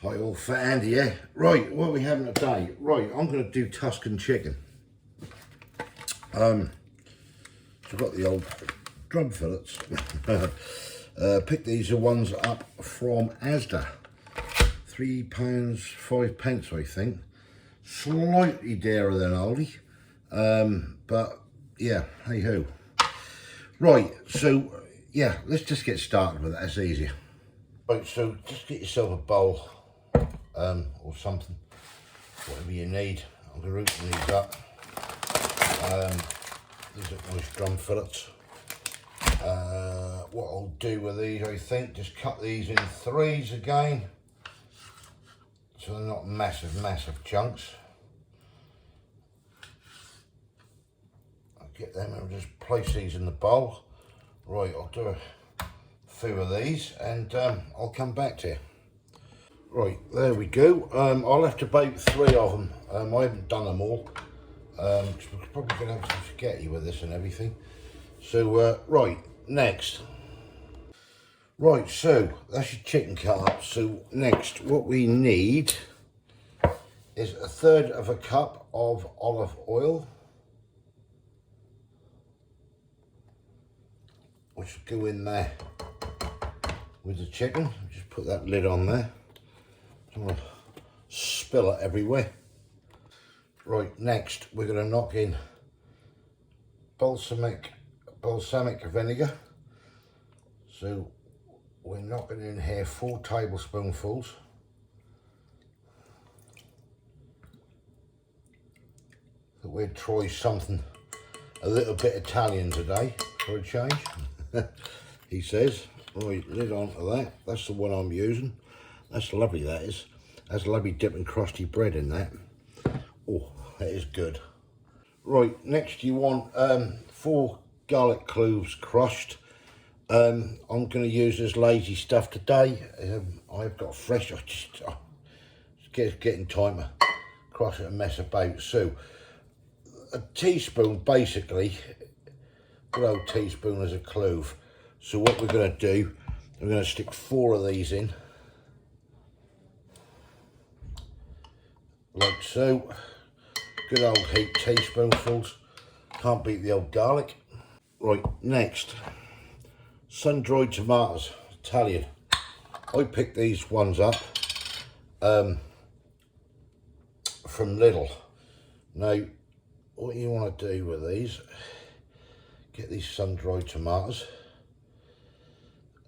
Hi all fat Andy, yeah? Right, what are we having today? Right, I'm going to do Tuscan chicken. So I've got the old drum fillets. Picked these ones up from Asda. £3, 5 pence, I think. Slightly dearer than Aldi. But yeah, hey ho. Right, so yeah, let's just get started with it, that's easier. Right, so just get yourself a bowl. Or something, whatever you need. I'm going to open these up. These are nice drum fillets. What I'll do with these, I think, just cut these in threes again, so they're not massive chunks. I'll get them and just place these in the bowl. Right, I'll do a few of these and I'll come back to you. Right, there we go. I'll have to bake 3 of them. I haven't done them all. We're probably going to have some spaghetti with this and everything. So, right, next. Right, so that's your chicken cut up. So next, what we need is 1/3 of a cup of olive oil, which will go in there with the chicken. Just put that lid on there. Don't want to spill it everywhere. Right, next we're going to knock in balsamic vinegar. So we're knocking in here 4 tablespoonfuls. So we'll try something a little bit Italian today for a change. He says. Right, lid onto that. That's the one I'm using. That's lovely, that is. That's lovely dip and crusty bread in that. Oh, that is good. Right, next you want 4 garlic cloves crushed. I'm going to use this lazy stuff today. I've got fresh, it's getting time to crush it and mess about. So, a teaspoon basically, good old teaspoon is a clove. So what we're going to do, we're going to stick 4 of these in. Like so. Good old heap teaspoonfuls. Can't beat the old garlic. Right, next. Sun-dried tomatoes, Italian. I picked these ones up from Lidl. Now, what you want to do with these, get these sun-dried tomatoes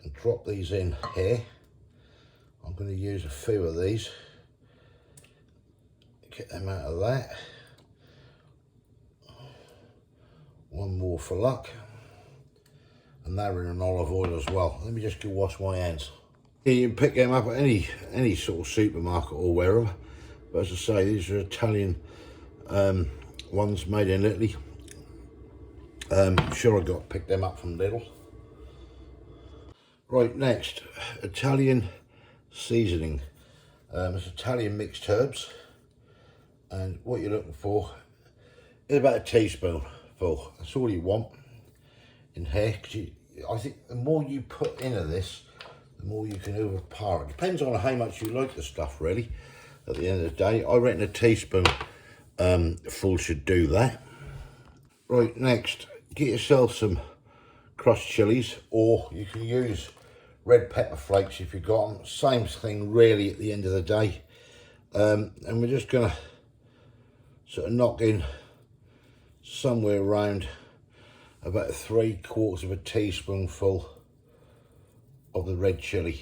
and drop these in here. I'm going to use a few of these. Get them out of that. 1 more for luck. And they're in an olive oil as well. Let me just go wash my hands. You can pick them up at any sort of supermarket or wherever. But as I say, these are Italian ones made in Italy. I'm sure I picked them up from Lidl. Right, next, Italian seasoning. It's Italian mixed herbs. And what you're looking for is about a teaspoonful. That's all you want in here. I think the more you put into this, the more you can overpower it. Depends on how much you like the stuff, really. At the end of the day, I reckon a teaspoon full should do that. Right, next, get yourself some crushed chilies, or you can use red pepper flakes if you've got them. Same thing, really, at the end of the day. And we're just going to sort of knock in somewhere around about 3/4 of a teaspoonful of the red chilli.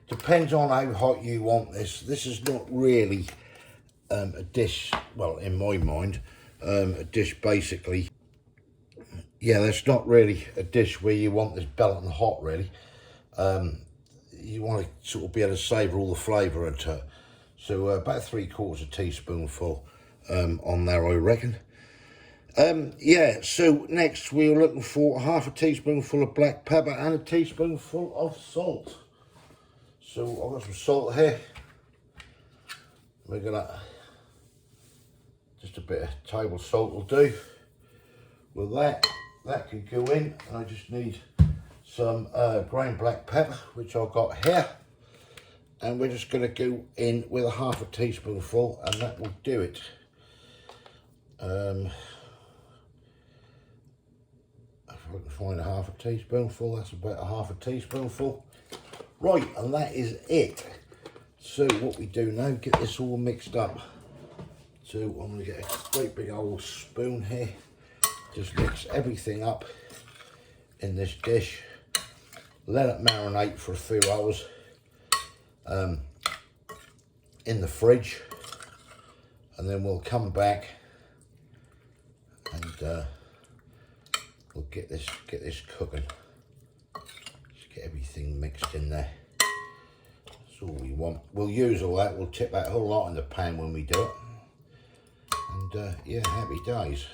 Depends on how hot you want this. This is not really a dish, well, in my mind, a dish basically. Yeah, that's not really a dish where you want this belting hot, really. You want to sort of be able to savour all the flavour into it. So about 3/4 a teaspoonful on there, I reckon. Yeah, so next we're looking for 1/2 teaspoonful of black pepper and a teaspoonful of salt. So I've got some salt here. We're gonna, just a bit of table salt will do. With that can go in, and I just need some ground black pepper, which I've got here. and we're just going to go in with a half a teaspoonful, and that will do it. If I can find a half a teaspoonful, that's about a half a teaspoonful. Right, and that is it. So what we do now, get this all mixed up. So I'm going to get a great big old spoon here, just mix everything up in this dish, let it marinate for a few hours in the fridge, and then we'll come back and we'll get this cooking. Just get everything mixed in there. That's all we want. We'll use all that. We'll tip that whole lot in the pan when we do it. And yeah, happy days.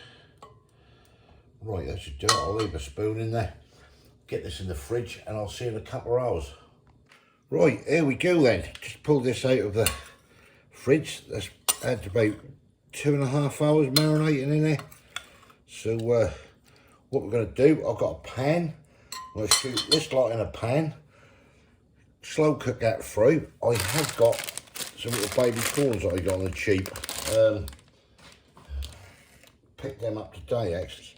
Right, that should do it. I'll leave a spoon in there. Get this in the fridge, and I'll see you in a couple of hours. Right, here we go then. Just pulled this out of the fridge. That's had about 2.5 hours marinating in there. So what we're going to do, I've got a pan. I'm going to shoot this lot in a pan. Slow cook that through. I have got some little baby prawns that I got on the cheap. Picked them up today actually.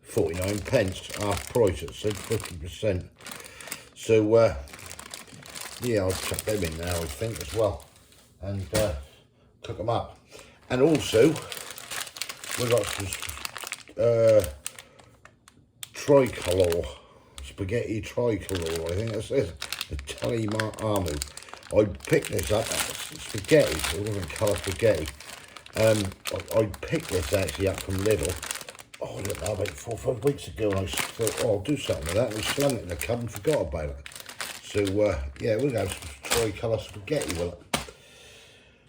49 pence, half price, it said 50%. So yeah, I'll chuck them in there I think as well, and cook them up. And also we've got some spaghetti tricolor, I think that's it, Italian army. I picked this up, spaghetti, it wasn't colour spaghetti. I picked this actually up from Lidl, oh, I don't know, about 4 or 5 weeks ago, and I thought, oh, I'll do something with that, and we slung it in the cupboard and forgot about it. So yeah, we're going to have some tricolour spaghetti with it.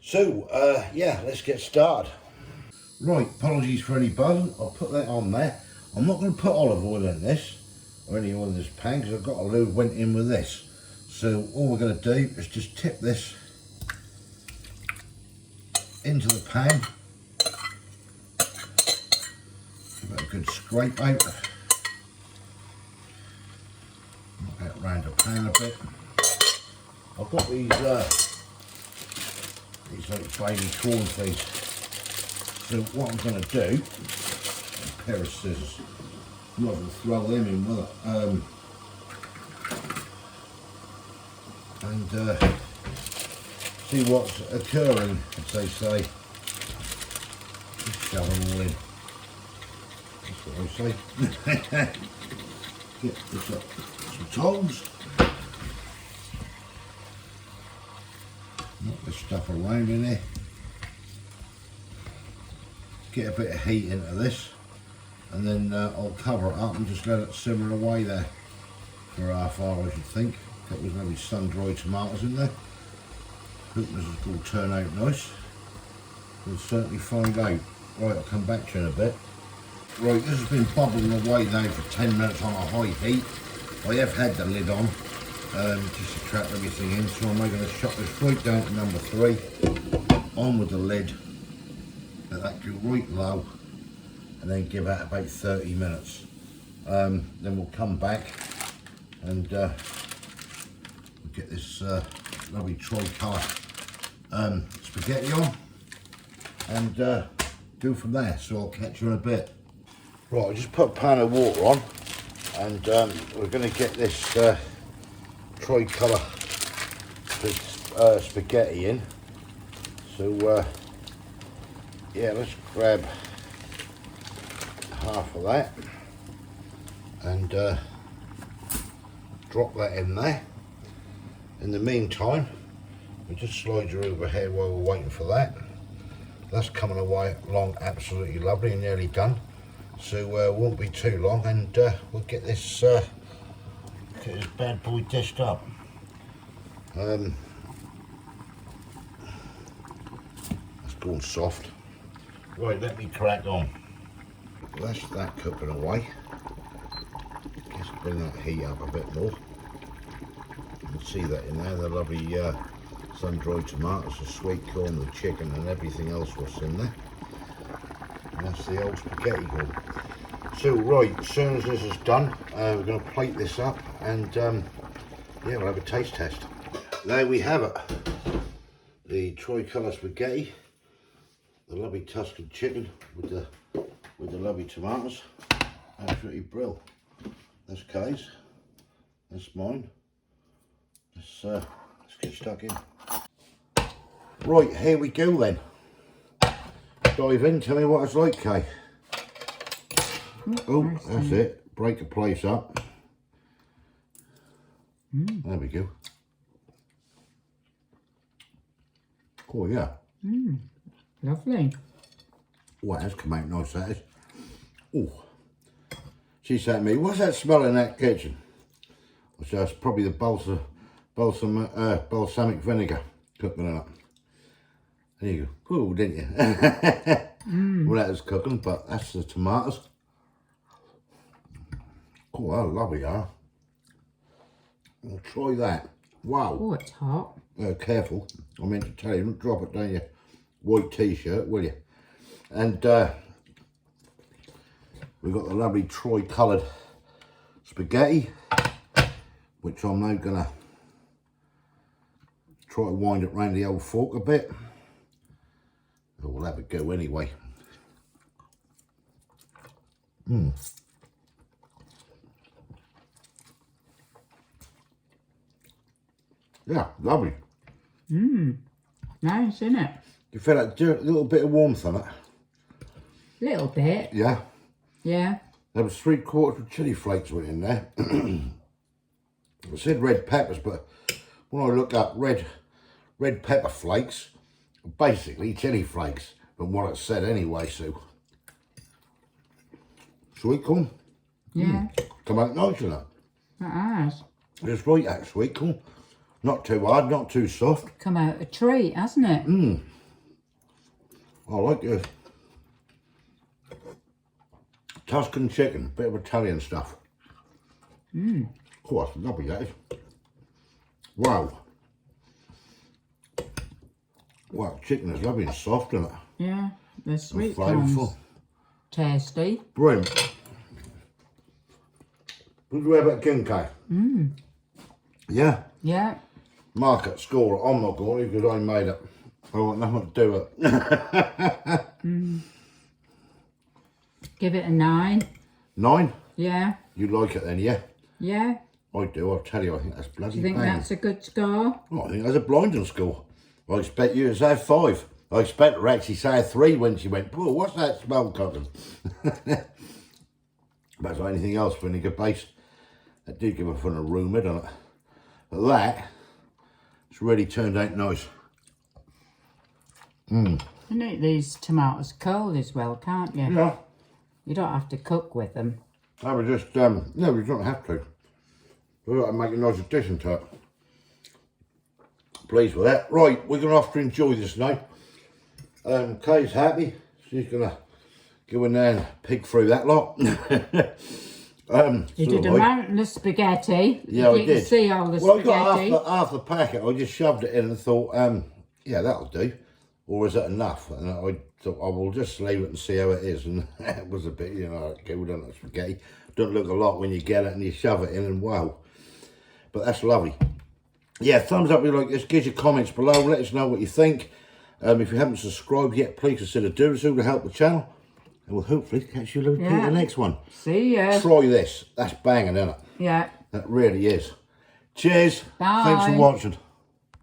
So yeah, let's get started. Right, apologies for any buzzing, I'll put that on there. I'm not going to put olive oil in this, or any oil in this pan, because I've got a load went in with this. So all we're going to do is just tip this into the pan, give it a good scrape out, knock that round the pan a bit. I've got these like baby corn things. So what I'm going to do, a pair of scissors, I'm not going to throw them in with it, and see what's occurring, as they say. Just shove them all in. That's what I say. Get this up, some tongs. Knock this stuff around in there. Get a bit of heat into this, and then I'll cover it up and just let it simmer away there for half hour, I should think. Got those lovely sun-dried tomatoes in there. Hope this is going to turn out nice. We'll certainly find out. Right, I'll come back to you in a bit. Right, this has been bubbling away now for 10 minutes on a high heat. I have had the lid on, just to trap everything in, so I'm going to shut this right down to number 3. On with the lid. Let that go right low, and then give that about 30 minutes. Then we'll come back and get this lovely tricolour spaghetti on, and go from there. So I'll catch you in a bit. Right, I just put a pan of water on, and we're going to get this tricolour spaghetti in. So yeah, let's grab half of that and drop that in there. In the meantime, we'll just slide you over here while we're waiting for that. That's coming away along absolutely lovely and nearly done. So won't be too long, and we'll get this bad boy dished up. That's gone soft. Right, let me crack on. That's that cooking away. Just bring that heat up a bit more. You can see that in there, the lovely sun-dried tomatoes, the sweet corn, the chicken, and everything else was in there. And that's the old spaghetti corn. So right, as soon as this is done, we're going to plate this up, and yeah, we'll have a taste test. there we have it. The tricolour spaghetti, the lovely Tuscan chicken with the lovely tomatoes. Absolutely brilliant. That's Kay's. That's mine. Let's get stuck in. Right, here we go then. Dive in, tell me what it's like, Kay. Oh, that's it. Break the place up. There we go. Oh yeah. Lovely. Oh, that's come out nice, that is. Oh. She said to me, what's that smell in that kitchen? I said, it's probably the balsamic vinegar cooking it up. There you go. Oh, didn't you? Well, that was cooking, but that's the tomatoes. Oh, how lovely they are. I'll try that. Wow. Oh, it's hot. Careful. I meant to tell you, don't drop it down your white t-shirt, will you? And we've got the lovely tri-coloured spaghetti, which I'm now going to try to wind it round the old fork a bit. Oh, we'll have a go anyway. Yeah, lovely. Nice, isn't it? You feel like a little bit of warmth on it? Little bit. Yeah. Yeah. There was 3/4 of chilli flakes went in there. It said red peppers, but when I look up red pepper flakes, basically chilli flakes, from what it said anyway, so. Sweet corn. Yeah. Come out nice, isn't it? It has. It's right, that sweet corn. Not too hard, not too soft. Come out a treat, hasn't it? I like this. Tuscan chicken, bit of Italian stuff. Of course, lovely that is. Wow. Wow, chicken is lovely and soft, isn't it? Yeah, the sweet flavourful. corn's tasty. Brilliant. What do we have at Kinkay? Yeah. Yeah. Market score, I'm not going because I made it. I want nothing to do with it. Give it a 9. 9? Yeah. You like it then, yeah? Yeah. I do, I'll tell you, I think that's bloody Do you think bang. that's a good score? Oh, I think that's a blinding score. I expect you to say 5. I expect her actually say 3 when she went, oh, what's that smell cooking? That's like anything else vinegar based. That did give a fun aroma, doesn't it? But that, it's really turned out nice. You can eat these tomatoes cold as well, can't you? Yeah. You don't have to cook with them. I would just, no, we don't have to. We've got to make a nice addition to it. Pleased with that. Right, we're going to have to enjoy this now. Kay's happy. She's going to go in there and pig through that lot. You did a mountain of spaghetti. Yeah, I did. You can see all the well, spaghetti. I got half the packet. I just shoved it in and thought, yeah, that'll do. Or is that enough? And I thought, I will just leave it and see how it is. And it was a bit, you know, good on that spaghetti. Don't look a lot when you get it and you shove it in and wow. But that's lovely. Yeah, thumbs up if you like this. Give your comments below. Let us know what you think. If you haven't subscribed yet, please consider doing so to help the channel. And we'll hopefully catch you in the next one. See ya. Try this. That's banging, isn't it? Yeah. That really is. Cheers. Bye. Thanks for watching.